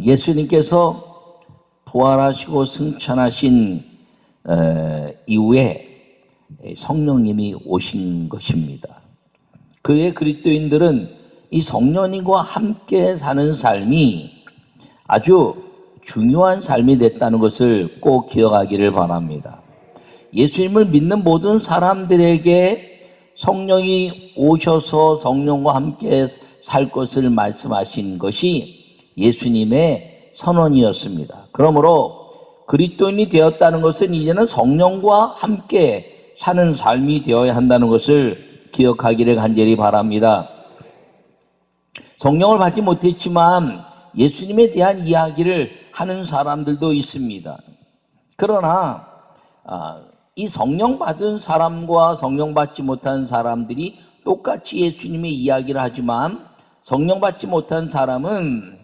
예수님께서 부활하시고 승천하신 이후에 성령님이 오신 것입니다. 그의 그리스도인들은 이 성령님과 함께 사는 삶이 아주 중요한 삶이 됐다는 것을 꼭 기억하기를 바랍니다. 예수님을 믿는 모든 사람들에게 성령이 오셔서 성령과 함께 살 것을 말씀하신 것이 예수님의 선언이었습니다. 그러므로 그리스도인이 되었다는 것은 이제는 성령과 함께 사는 삶이 되어야 한다는 것을 기억하기를 간절히 바랍니다. 성령을 받지 못했지만 예수님에 대한 이야기를 하는 사람들도 있습니다. 그러나 이 성령 받은 사람과 성령 받지 못한 사람들이 똑같이 예수님의 이야기를 하지만 성령 받지 못한 사람은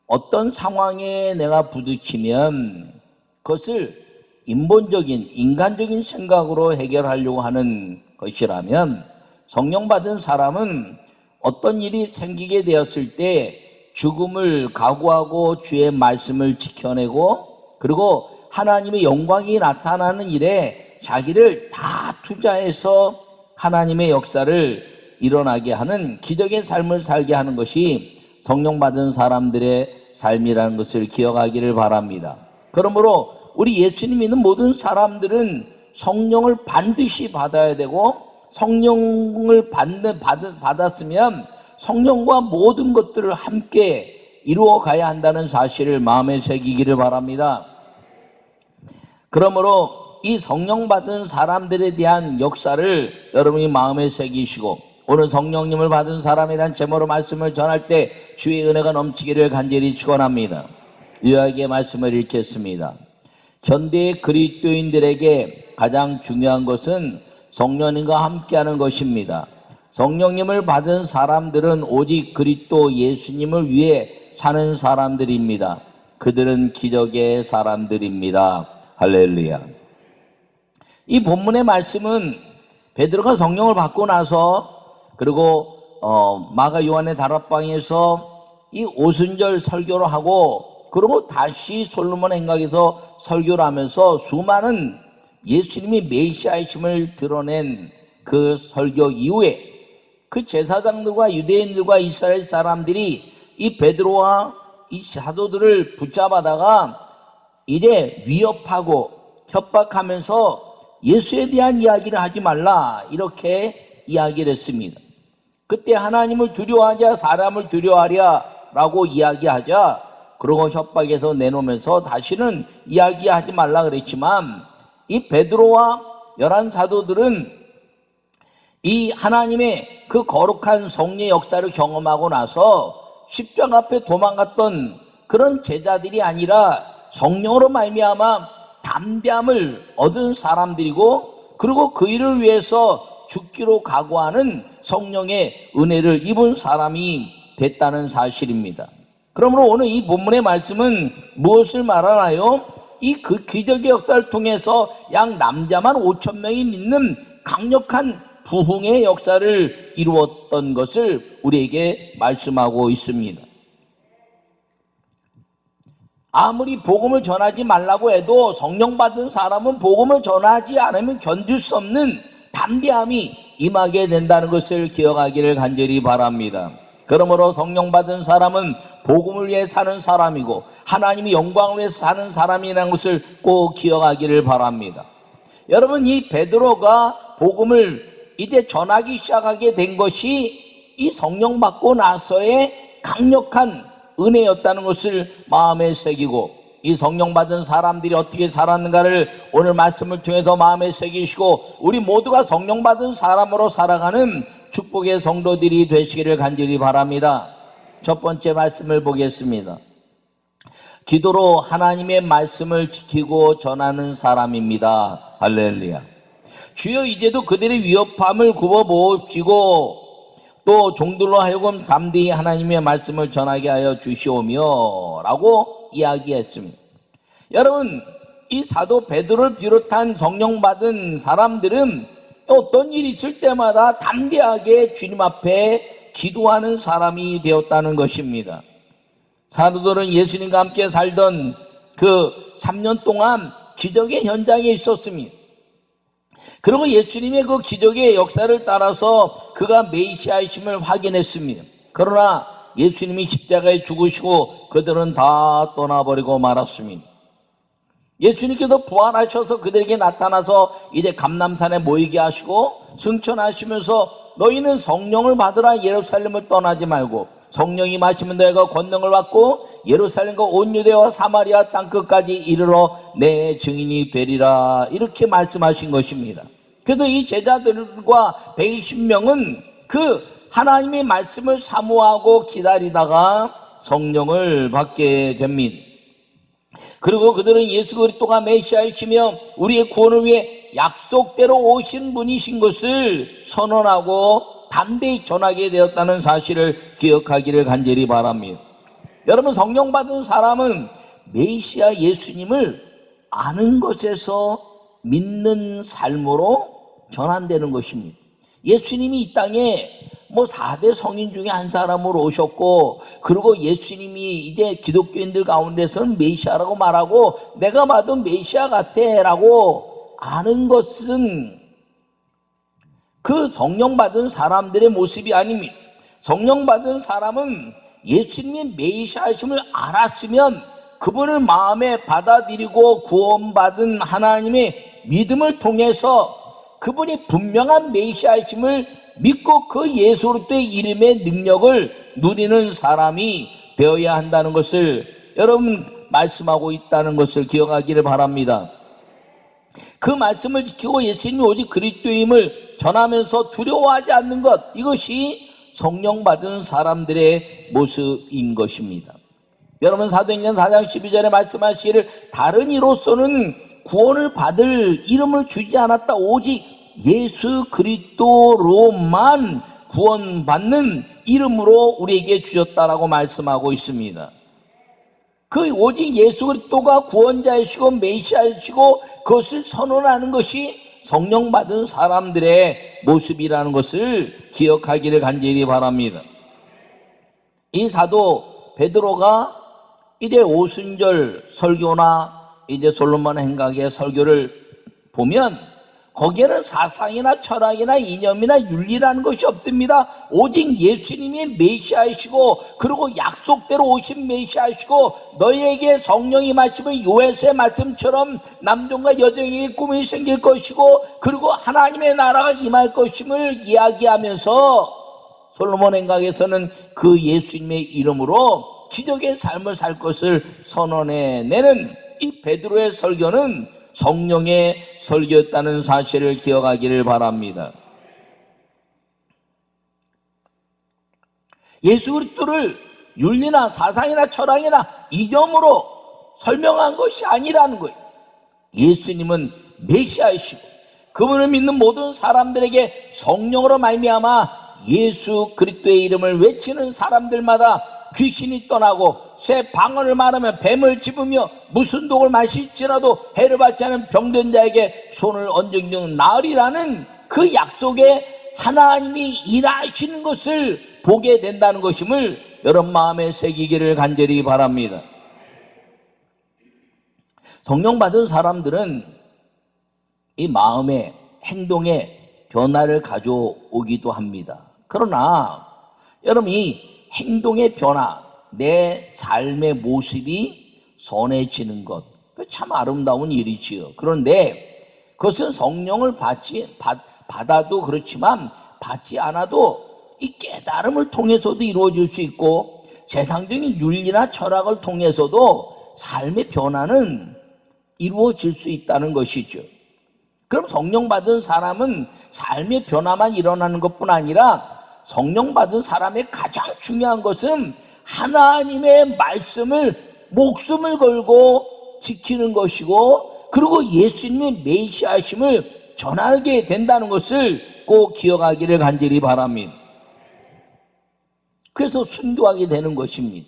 어떤 상황에 내가 부딪히면 그것을 인본적인 인간적인 생각으로 해결하려고 하는 것이라면 성령 받은 사람은 어떤 일이 생기게 되었을 때 죽음을 각오하고 주의 말씀을 지켜내고 그리고 하나님의 영광이 나타나는 일에 자기를 다 투자해서 하나님의 역사를 일어나게 하는 기적의 삶을 살게 하는 것이 성령 받은 사람들의 삶이라는 것을 기억하기를 바랍니다. 그러므로 우리 예수님 믿는 모든 사람들은 성령을 반드시 받아야 되고 성령을 받았으면 성령과 모든 것들을 함께 이루어 가야 한다는 사실을 마음에 새기기를 바랍니다. 그러므로 이 성령 받은 사람들에 대한 역사를 여러분이 마음에 새기시고 오늘 성령님을 받은 사람이란 제목으로 말씀을 전할 때 주의 은혜가 넘치기를 간절히 축원합니다. 요약의 말씀을 읽겠습니다. 현대의 그리스도인들에게 가장 중요한 것은 성령님과 함께하는 것입니다. 성령님을 받은 사람들은 오직 그리스도 예수님을 위해 사는 사람들입니다. 그들은 기적의 사람들입니다. 할렐루야. 이 본문의 말씀은 베드로가 성령을 받고 나서 그리고 마가 요한의 다락방에서 이 오순절 설교를 하고 그리고 다시 솔로몬 행각에서 설교를 하면서 수많은 예수님이 메시아이심을 드러낸 그 설교 이후에 그 제사장들과 유대인들과 이스라엘 사람들이 이 베드로와 이 사도들을 붙잡아다가 이래 위협하고 협박하면서 예수에 대한 이야기를 하지 말라 이렇게 이야기를 했습니다. 그때 하나님을 두려워하자 사람을 두려워하랴 라고 이야기하자 그러고 협박에서 내놓으면서 다시는 이야기하지 말라 그랬지만 이 베드로와 11 사도들은 이 하나님의 그 거룩한 성령의 역사를 경험하고 나서 십자가 앞에 도망갔던 그런 제자들이 아니라 성령으로 말미암아 담대함을 얻은 사람들이고 그리고 그 일을 위해서 죽기로 각오하는 성령의 은혜를 입은 사람이 됐다는 사실입니다. 그러므로 오늘 이 본문의 말씀은 무엇을 말하나요? 이 그 기적의 역사를 통해서 약 남자만 5,000명이 믿는 강력한 부흥의 역사를 이루었던 것을 우리에게 말씀하고 있습니다. 아무리 복음을 전하지 말라고 해도 성령 받은 사람은 복음을 전하지 않으면 견딜 수 없는 담대함이 임하게 된다는 것을 기억하기를 간절히 바랍니다. 그러므로 성령 받은 사람은 복음을 위해 사는 사람이고 하나님의 영광을 위해 사는 사람이라는 것을 꼭 기억하기를 바랍니다. 여러분, 이 베드로가 복음을 이제 전하기 시작하게 된 것이 이 성령 받고 나서의 강력한 은혜였다는 것을 마음에 새기고 이 성령 받은 사람들이 어떻게 살았는가를 오늘 말씀을 통해서 마음에 새기시고 우리 모두가 성령 받은 사람으로 살아가는 축복의 성도들이 되시기를 간절히 바랍니다. 첫 번째 말씀을 보겠습니다. 기도로 하나님의 말씀을 지키고 전하는 사람입니다. 할렐루야. 주여 이제도 그들의 위협함을 굽어 모읍시고 또 종들로 하여금 담대히 하나님의 말씀을 전하게 하여 주시오며 라고 이야기했습니다. 여러분, 이 사도 베드로를 비롯한 성령 받은 사람들은 어떤 일이 있을 때마다 담대하게 주님 앞에 기도하는 사람이 되었다는 것입니다. 사도들은 예수님과 함께 살던 그 3년 동안 기적의 현장에 있었습니다. 그리고 예수님의 그 기적의 역사를 따라서 그가 메시아이심을 확인했습니다. 그러나 예수님이 십자가에 죽으시고 그들은 다 떠나버리고 말았습니다. 예수님께서 부활하셔서 그들에게 나타나서 이제 감람산에 모이게 하시고 승천하시면서 너희는 성령을 받으라, 예루살렘을 떠나지 말고 성령이 마시면 너희가 권능을 받고 예루살렘과 온 유대와 사마리아 땅끝까지 이르러 내 증인이 되리라, 이렇게 말씀하신 것입니다. 그래서 이 제자들과 120명은 그 하나님의 말씀을 사모하고 기다리다가 성령을 받게 됩니다. 그리고 그들은 예수 그리스도가 메시아이시며 우리의 구원을 위해 약속대로 오신 분이신 것을 선언하고 담대히 전하게 되었다는 사실을 기억하기를 간절히 바랍니다. 여러분, 성령 받은 사람은 메시아 예수님을 아는 것에서 믿는 삶으로 전환되는 것입니다. 예수님이 이 땅에 4대 성인 중에 한 사람으로 오셨고, 그리고 예수님이 이제 기독교인들 가운데서는 메시아라고 말하고 내가 봐도 메시아 같아 라고 아는 것은 그 성령 받은 사람들의 모습이 아닙니다. 성령 받은 사람은 예수님이 메시아이심을 알았으면 그분을 마음에 받아들이고 구원받은 하나님의 믿음을 통해서 그분이 분명한 메시아이심을 믿고 그 예수 그리스도의 이름의 능력을 누리는 사람이 되어야 한다는 것을 여러분 말씀하고 있다는 것을 기억하기를 바랍니다. 그 말씀을 지키고 예수님이 오직 그리스도임을 전하면서 두려워하지 않는 것, 이것이 성령 받은 사람들의 모습인 것입니다. 여러분, 사도행전 4장 12절에 말씀하시기를 다른 이로서는 구원을 받을 이름을 주지 않았다, 오직 예수 그리스도로만 구원받는 이름으로 우리에게 주셨다라고 말씀하고 있습니다. 그 오직 예수 그리스도가 구원자이시고 메시아이시고 그것을 선언하는 것이 성령 받은 사람들의 모습이라는 것을 기억하기를 간절히 바랍니다. 이 사도 베드로가 이제 오순절 설교나 이제 솔로몬 행각의 설교를 보면 거기에는 사상이나 철학이나 이념이나 윤리라는 것이 없습니다. 오직 예수님이 메시아이시고 그리고 약속대로 오신 메시아이시고 너희에게 성령이 마시면 요에서의 말씀처럼 남종과 여종에게 꿈이 생길 것이고 그리고 하나님의 나라가 임할 것임을 이야기하면서 솔로몬 행각에서는 그 예수님의 이름으로 기적의 삶을 살 것을 선언해내는 이 베드로의 설교는 성령의 설교였다는 사실을 기억하기를 바랍니다. 예수 그리스도를 윤리나 사상이나 철학이나 이념으로 설명한 것이 아니라는 거예요. 예수님은 메시아이시고 그분을 믿는 모든 사람들에게 성령으로 말미암아 예수 그리스도의 이름을 외치는 사람들마다 귀신이 떠나고 새 방언을 말하며 뱀을 집으며 무슨 독을 마실지라도 해를 받지 않은 병든 자에게 손을 얹은 즉 나으리라는 그 약속에 하나님이 일하시는 것을 보게 된다는 것임을 여러분 마음에 새기기를 간절히 바랍니다. 성령 받은 사람들은 이 마음의 행동에 변화를 가져오기도 합니다. 그러나 여러분, 이 행동의 변화, 내 삶의 모습이 선해지는 것, 참 아름다운 일이지요. 그런데 그것은 성령을 받아도 그렇지만 받지 않아도 이 깨달음을 통해서도 이루어질 수 있고 세상적인 윤리나 철학을 통해서도 삶의 변화는 이루어질 수 있다는 것이죠. 그럼 성령 받은 사람은 삶의 변화만 일어나는 것뿐 아니라 성령 받은 사람의 가장 중요한 것은 하나님의 말씀을 목숨을 걸고 지키는 것이고 그리고 예수님의 메시아심을 전하게 된다는 것을 꼭 기억하기를 간절히 바랍니다. 그래서 순교하게 되는 것입니다.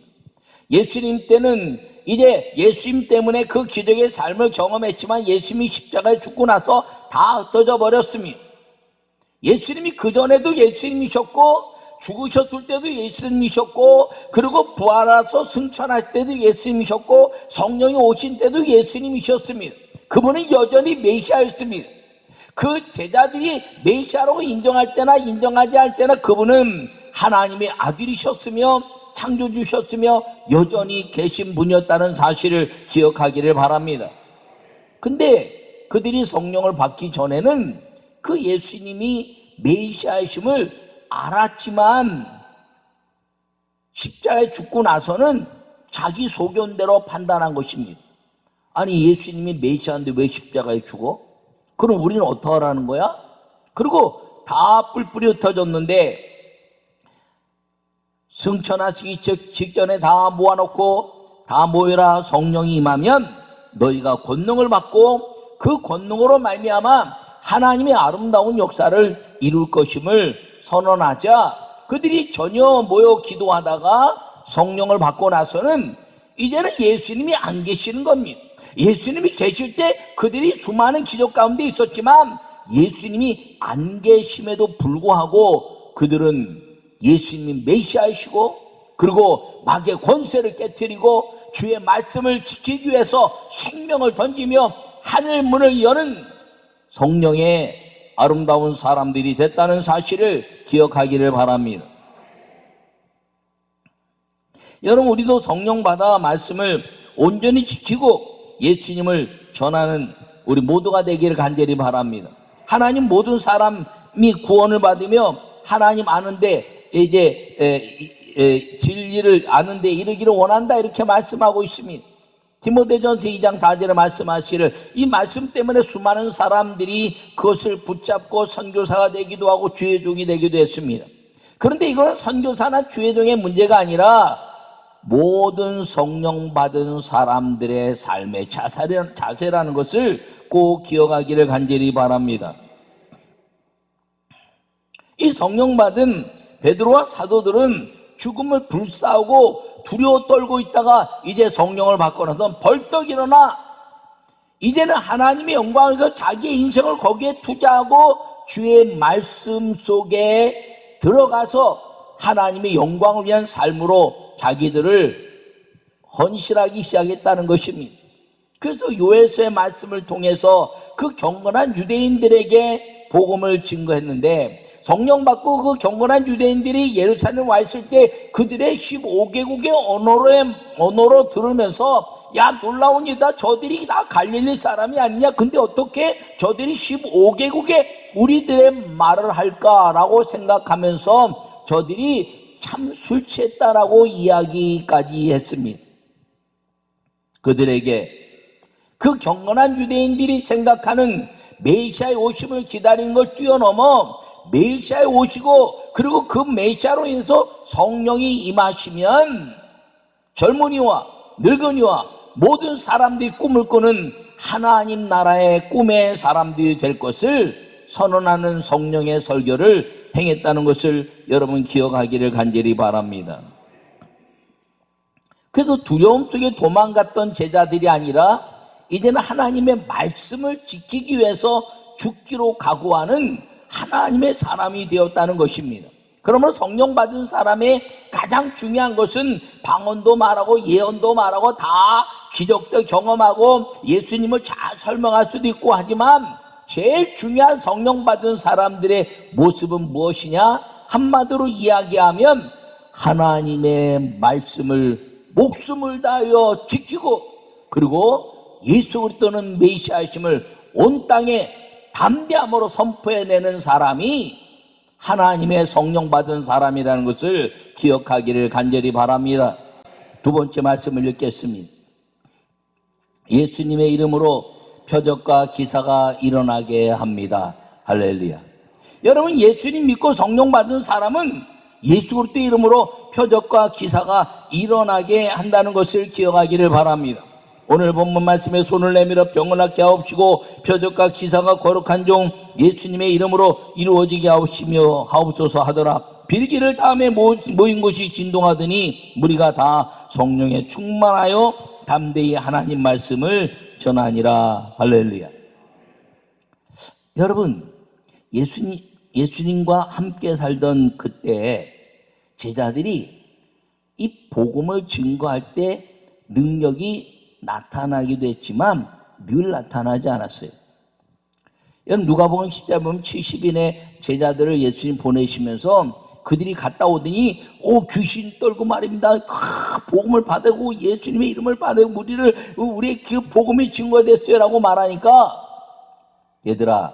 예수님 때는 이제 예수님 때문에 그 기적의 삶을 경험했지만 예수님이 십자가에 죽고 나서 다 흩어져 버렸습니다. 예수님이 그전에도 예수님이셨고 죽으셨을 때도 예수님이셨고, 그리고 부활하셔서 승천할 때도 예수님이셨고, 성령이 오신 때도 예수님이셨습니다. 그분은 여전히 메시아였습니다. 그 제자들이 메시아라고 인정할 때나 인정하지 않을 때나 그분은 하나님의 아들이셨으며 창조주셨으며 여전히 계신 분이었다는 사실을 기억하기를 바랍니다. 근데 그들이 성령을 받기 전에는 그 예수님이 메시아이심을 알았지만 십자가에 죽고 나서는 자기 소견대로 판단한 것입니다. 아니, 예수님이 메시아인데 왜 십자가에 죽어? 그럼 우리는 어떻게 하라는 거야? 그리고 다 뿔뿔이 흩어졌는데 승천하시기 직전에 다 모아놓고 다 모여라, 성령이 임하면 너희가 권능을 받고 그 권능으로 말미암아 하나님의 아름다운 역사를 이룰 것임을 선언하자 그들이 전혀 모여 기도하다가 성령을 받고 나서는 이제는 예수님이 안 계시는 겁니다. 예수님이 계실 때 그들이 수많은 기적 가운데 있었지만 예수님이 안 계심에도 불구하고 그들은 예수님이 메시아이시고 그리고 마귀의 권세를 깨뜨리고 주의 말씀을 지키기 위해서 생명을 던지며 하늘 문을 여는 성령의 아름다운 사람들이 됐다는 사실을 기억하기를 바랍니다. 여러분, 우리도 성령 받아 말씀을 온전히 지키고 예수님을 전하는 우리 모두가 되기를 간절히 바랍니다. 하나님 모든 사람이 구원을 받으며 하나님 아는데 이제 진리를 아는데 이르기를 원한다, 이렇게 말씀하고 있습니다. 디모데전서 2장 4절에 말씀하시를 이 말씀 때문에 수많은 사람들이 그것을 붙잡고 선교사가 되기도 하고 주의 종이 되기도 했습니다. 그런데 이거는 선교사나 주의 종의 문제가 아니라 모든 성령 받은 사람들의 삶의 자세라는 것을 꼭 기억하기를 간절히 바랍니다. 이 성령 받은 베드로와 사도들은 죽음을 불사하고 두려워 떨고 있다가 이제 성령을 받고 나서 벌떡 일어나 이제는 하나님의 영광에서 자기의 인생을 거기에 투자하고 주의 말씀 속에 들어가서 하나님의 영광을 위한 삶으로 자기들을 헌신하기 시작했다는 것입니다. 그래서 요엘서의 말씀을 통해서 그 경건한 유대인들에게 복음을 증거했는데 성령 받고 그 경건한 유대인들이 예루살렘 와 있을 때 그들의 15개국의 언어로 들으면서 야, 놀라운 이다, 저들이 다 갈릴리 사람이 아니냐, 근데 어떻게 저들이 15개국의 우리들의 말을 할까라고 생각하면서 저들이 참 술 취했다라고 이야기까지 했습니다. 그들에게 그 경건한 유대인들이 생각하는 메시아의 오심을 기다리는 걸 뛰어넘어 메시아에 오시고 그리고 그 메시아로 인해서 성령이 임하시면 젊은이와 늙은이와 모든 사람들이 꿈을 꾸는 하나님 나라의 꿈의 사람들이 될 것을 선언하는 성령의 설교를 행했다는 것을 여러분 기억하기를 간절히 바랍니다. 그래서 두려움 속에 도망갔던 제자들이 아니라 이제는 하나님의 말씀을 지키기 위해서 죽기로 각오하는 하나님의 사람이 되었다는 것입니다. 그러면 성령 받은 사람의 가장 중요한 것은 방언도 말하고 예언도 말하고 다 기적도 경험하고 예수님을 잘 설명할 수도 있고 하지만 제일 중요한 성령 받은 사람들의 모습은 무엇이냐? 한마디로 이야기하면 하나님의 말씀을 목숨을 다하여 지키고 그리고 예수 그리스도는 메시아이심을 온 땅에 담대함으로 선포해내는 사람이 하나님의 성령 받은 사람이라는 것을 기억하기를 간절히 바랍니다. 두 번째 말씀을 읽겠습니다. 예수님의 이름으로 표적과 기사가 일어나게 합니다. 할렐루야. 여러분, 예수님 믿고 성령 받은 사람은 예수 그리스도 이름으로 표적과 기사가 일어나게 한다는 것을 기억하기를 바랍니다. 오늘 본문 말씀에 손을 내밀어 병을 낫게 하옵시고 표적과 기사가 거룩한 종 예수님의 이름으로 이루어지게 하옵소서 하더라. 빌기를 다음에 모인 곳이 진동하더니 무리가 다 성령에 충만하여 담대히 하나님 말씀을 전하니라. 할렐루야. 여러분, 예수님과 함께 살던 그때 제자들이 이 복음을 증거할 때 능력이 나타나기도 했지만 늘 나타나지 않았어요. 여러분 누가복음 10장 보면 70인의 제자들을 예수님 보내시면서 그들이 갔다 오더니 귀신 떨고 말입니다. 복음을 받고 예수님의 이름을 받고 우리의 그 복음이 증거됐어요 라고 말하니까, 얘들아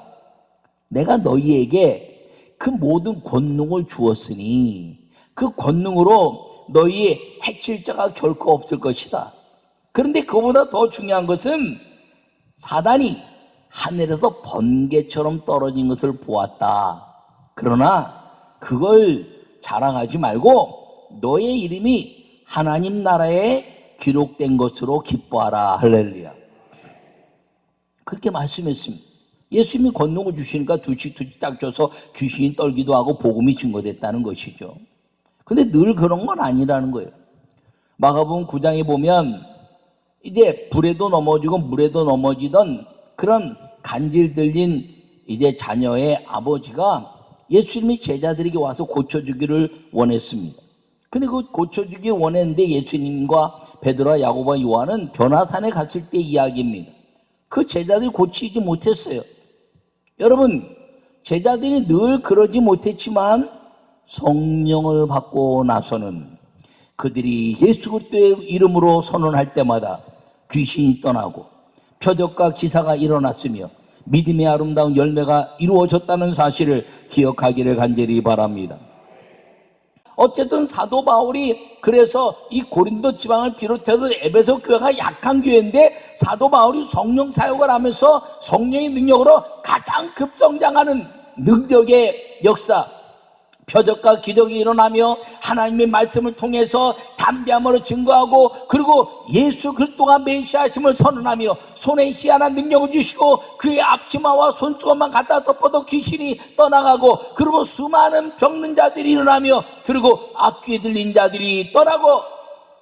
내가 너희에게 그 모든 권능을 주었으니 그 권능으로 너희의 해칠 자가 결코 없을 것이다. 그런데 그보다 더 중요한 것은 사단이 하늘에서 번개처럼 떨어진 것을 보았다. 그러나 그걸 자랑하지 말고 너의 이름이 하나님 나라에 기록된 것으로 기뻐하라. 할렐루야. 그렇게 말씀했습니다. 예수님이 권능을 주시니까 두씩 딱 줘서 귀신이 떨기도 하고 복음이 증거됐다는 것이죠. 근데 늘 그런 건 아니라는 거예요. 마가복음 9장에 보면 이제 불에도 넘어지고 물에도 넘어지던 그런 간질 들린 이제 자녀의 아버지가 예수님이 제자들에게 와서 고쳐주기를 원했습니다. 근데 그 고쳐주기 원했는데 예수님과 베드로와 야고보와 요한은 변화산에 갔을 때 이야기입니다. 그 제자들이 고치지 못했어요. 여러분, 제자들이 늘 그러지 못했지만 성령을 받고 나서는 그들이 예수 그리스도의 이름으로 선언할 때마다 귀신이 떠나고 표적과 기사가 일어났으며 믿음의 아름다운 열매가 이루어졌다는 사실을 기억하기를 간절히 바랍니다. 어쨌든 사도 바울이 그래서 이 고린도 지방을 비롯해서 에베소 교회가 약한 교회인데 사도 바울이 성령 사역을 하면서 성령의 능력으로 가장 급성장하는 능력의 역사, 표적과 기적이 일어나며 하나님의 말씀을 통해서 담대함으로 증거하고, 그리고 예수 그리스도가 메시아심을 선언하며 손에 희한한 능력을 주시고 그의 앞치마와 손수건만 갖다 덮어도 귀신이 떠나가고, 그리고 수많은 병든 자들이 일어나며, 그리고 악귀에 들린 자들이 떠나고,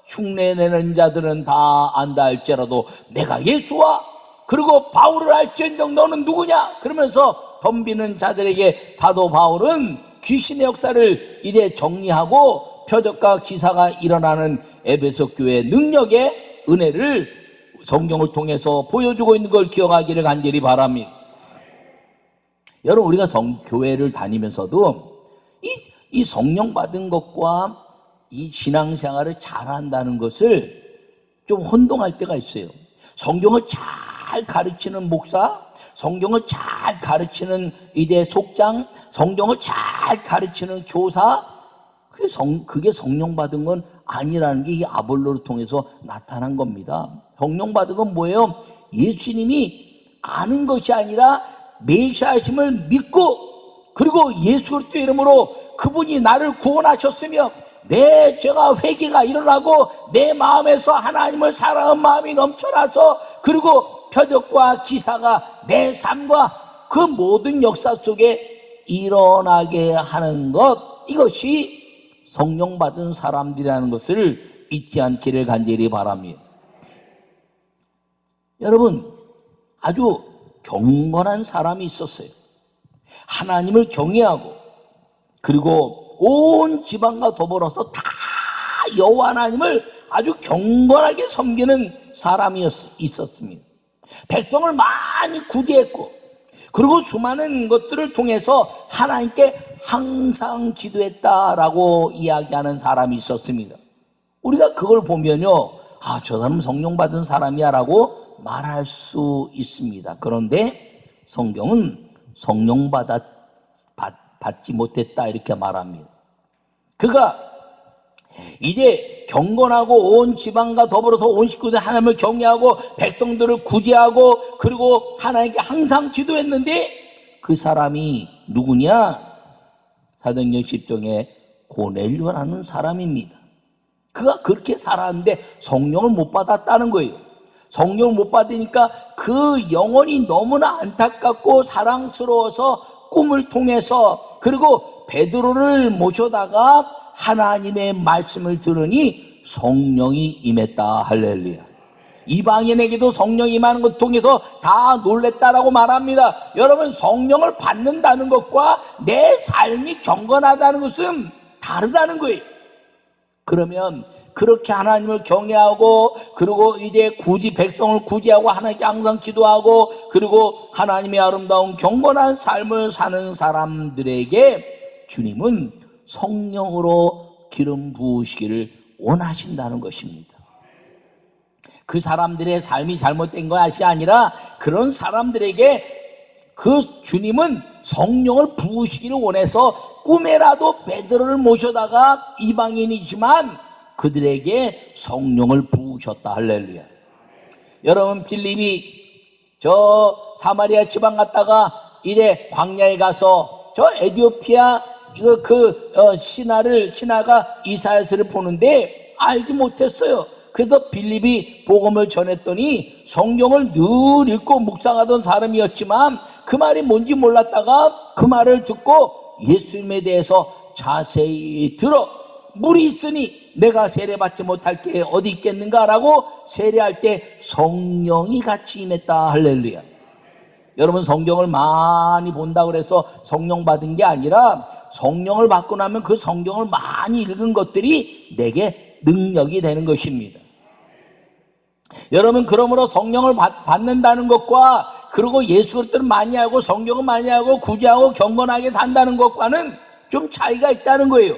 흉내내는 자들은 다 안다 할지라도 내가 예수와 그리고 바울을 알지언정 너는 누구냐 그러면서 덤비는 자들에게 사도 바울은 귀신의 역사를 이제 정리하고 표적과 기사가 일어나는 에베소 교회의 능력의 은혜를 성경을 통해서 보여주고 있는 걸 기억하기를 간절히 바랍니다. 여러분, 우리가 교회를 다니면서도 이 성령 받은 것과 이 신앙생활을 잘한다는 것을 좀 혼동할 때가 있어요. 성경을 잘 가르치는 목사, 성경을 잘 가르치는 이제 속장, 성경을 잘 가르치는 교사, 그게 성령 받은 건 아니라는 게 이 아볼로를 통해서 나타난 겁니다. 성령 받은 건 뭐예요? 예수님이 아는 것이 아니라 메시아심을 믿고, 그리고 예수 그리스도의 이름으로 그분이 나를 구원하셨으며 내 죄가 회개가 일어나고 내 마음에서 하나님을 사랑하는 마음이 넘쳐나서, 그리고 표적과 기사가 내 삶과 그 모든 역사 속에 일어나게 하는 것, 이것이 성령 받은 사람들이라는 것을 잊지 않기를 간절히 바랍니다. 여러분, 아주 경건한 사람이 있었어요. 하나님을 경외하고 그리고 온 지방과 더불어서 다 여호와 하나님을 아주 경건하게 섬기는 사람이 있었습니다. 백성을 많이 구제했고, 그리고 수많은 것들을 통해서 하나님께 항상 기도했다라고 이야기하는 사람이 있었습니다. 우리가 그걸 보면요, 저 사람은 성령 받은 사람이야 라고 말할 수 있습니다. 그런데 성경은 성령 받지 못했다 이렇게 말합니다. 그가 이제 경건하고 온 지방과 더불어서 온 식구들 하나님을 경외하고 백성들을 구제하고 그리고 하나님께 항상 기도했는데, 그 사람이 누구냐? 사도행전 10장에 고넬료라는 사람입니다. 그가 그렇게 살았는데 성령을 못 받았다는 거예요. 성령을 못 받으니까 그 영혼이 너무나 안타깝고 사랑스러워서 꿈을 통해서, 그리고 베드로를 모셔다가 하나님의 말씀을 들으니 성령이 임했다. 할렐루야. 이방인에게도 성령이 임하는 것 통해서 다 놀랬다라고 말합니다. 여러분, 성령을 받는다는 것과 내 삶이 경건하다는 것은 다르다는 거예요. 그러면 그렇게 하나님을 경외하고, 그리고 이제 굳이 백성을 구제하고 하나님께 항상 기도하고, 그리고 하나님의 아름다운 경건한 삶을 사는 사람들에게 주님은 성령으로 기름 부으시기를 원하신다는 것입니다. 그 사람들의 삶이 잘못된 것이 아니라 그런 사람들에게 그 주님은 성령을 부으시기를 원해서 꿈에라도 베드로를 모셔다가 이방인이지만 그들에게 성령을 부으셨다. 할렐루야. 여러분, 빌립이 저 사마리아 지방 갔다가 이제 광야에 가서 저 에티오피아 신하가 이사야서를 보는데 알지 못했어요. 그래서 빌립이 복음을 전했더니 성경을 늘 읽고 묵상하던 사람이었지만 그 말이 뭔지 몰랐다가 그 말을 듣고 예수님에 대해서 자세히 들어 물이 있으니 내가 세례받지 못할 게 어디 있겠는가라고 세례할 때 성령이 같이 임했다. 할렐루야. 여러분, 성경을 많이 본다고 해서 성령 받은 게 아니라 성령을 받고 나면 그 성경을 많이 읽은 것들이 내게 능력이 되는 것입니다. 여러분, 그러므로 성령을 받는다는 것과 그리고 예수 그리스도를 많이 알고 성경을 많이 하고 구제하고 경건하게 산다는 것과는 좀 차이가 있다는 거예요.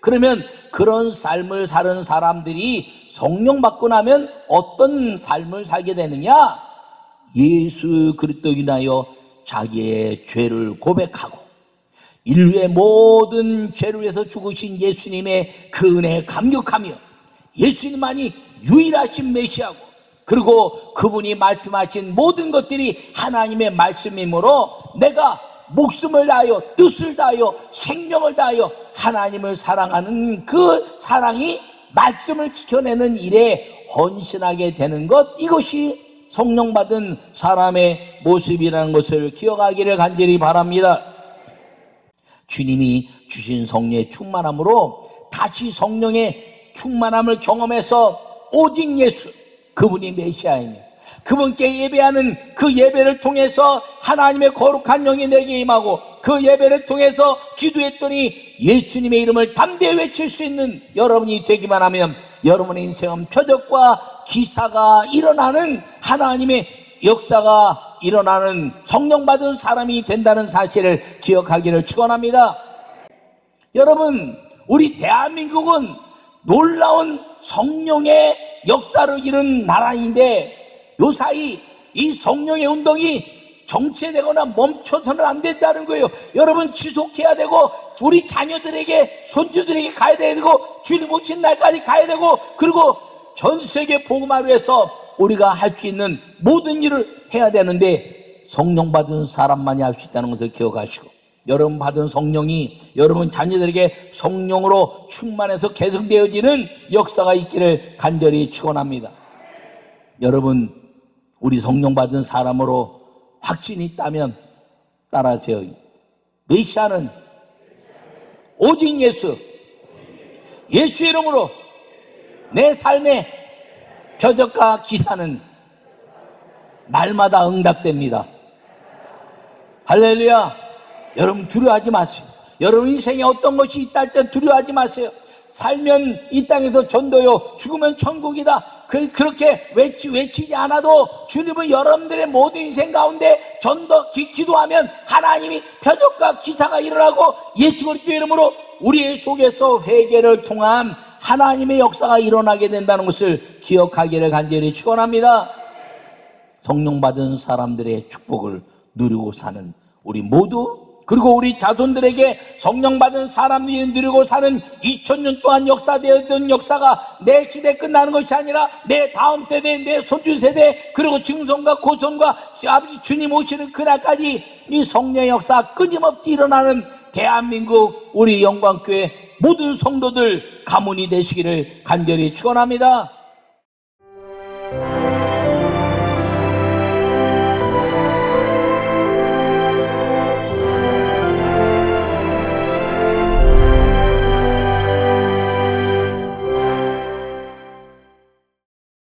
그러면 그런 삶을 사는 사람들이 성령 받고 나면 어떤 삶을 살게 되느냐? 예수 그리스도로 인하여 자기의 죄를 고백하고 인류의 모든 죄를 위해서 죽으신 예수님의 그 은혜에 감격하며 예수님만이 유일하신 메시아고, 그리고 그분이 말씀하신 모든 것들이 하나님의 말씀이므로 내가 목숨을 다하여 뜻을 다하여 생명을 다하여 하나님을 사랑하는 그 사랑이 말씀을 지켜내는 일에 헌신하게 되는 것, 이것이 성령 받은 사람의 모습이라는 것을 기억하기를 간절히 바랍니다. 주님이 주신 성령의 충만함으로 다시 성령의 충만함을 경험해서 오직 예수, 그분이 메시아이며 그분께 예배하는 그 예배를 통해서 하나님의 거룩한 영이 내게 임하고 그 예배를 통해서 기도했더니 예수님의 이름을 담대히 외칠 수 있는 여러분이 되기만 하면 여러분의 인생은 표적과 기사가 일어나는, 하나님의 역사가 일어나는 성령 받은 사람이 된다는 사실을 기억하기를 축원합니다. 여러분, 우리 대한민국은 놀라운 성령의 역사를 이룬 나라인데 요사이 이 성령의 운동이 정체되거나 멈춰서는 안 된다는 거예요. 여러분, 지속해야 되고 우리 자녀들에게 손주들에게 가야 되고 주님 오신 날까지 가야 되고, 그리고 전 세계 복음화를 위해서 우리가 할 수 있는 모든 일을 해야 되는데 성령 받은 사람만이 할 수 있다는 것을 기억하시고, 여러분 받은 성령이 여러분 자녀들에게 성령으로 충만해서 계속되어지는 역사가 있기를 간절히 축원합니다. 여러분, 우리 성령 받은 사람으로 확신이 있다면 따라하세요. 메시아는 오직 예수, 예수 이름으로 내 삶의 표적과 기사는 날마다 응답됩니다. 할렐루야. 여러분, 두려워하지 마세요. 여러분 인생에 어떤 것이 있다 할 때 두려워하지 마세요. 살면 이 땅에서 전도요, 죽으면 천국이다. 그렇게 외치지 않아도 주님은 여러분들의 모든 인생 가운데 전도 기도하면 하나님이 표적과 기사가 일어나고 예수 그리스도 이름으로 우리의 속에서 회개를 통한 하나님의 역사가 일어나게 된다는 것을 기억하기를 간절히 축원합니다. 성령 받은 사람들의 축복을 누리고 사는 우리 모두, 그리고 우리 자손들에게 성령 받은 사람들이 누리고 사는 2000년 동안 역사되었던 역사가 내 시대 끝나는 것이 아니라 내 다음 세대, 내 손주 세대, 그리고 증손과 고손과 아버지 주님 오시는 그날까지 이 성령의 역사 끊임없이 일어나는 대한민국 우리 영광교회 모든 성도들 가문이 되시기를 간절히 축원합니다.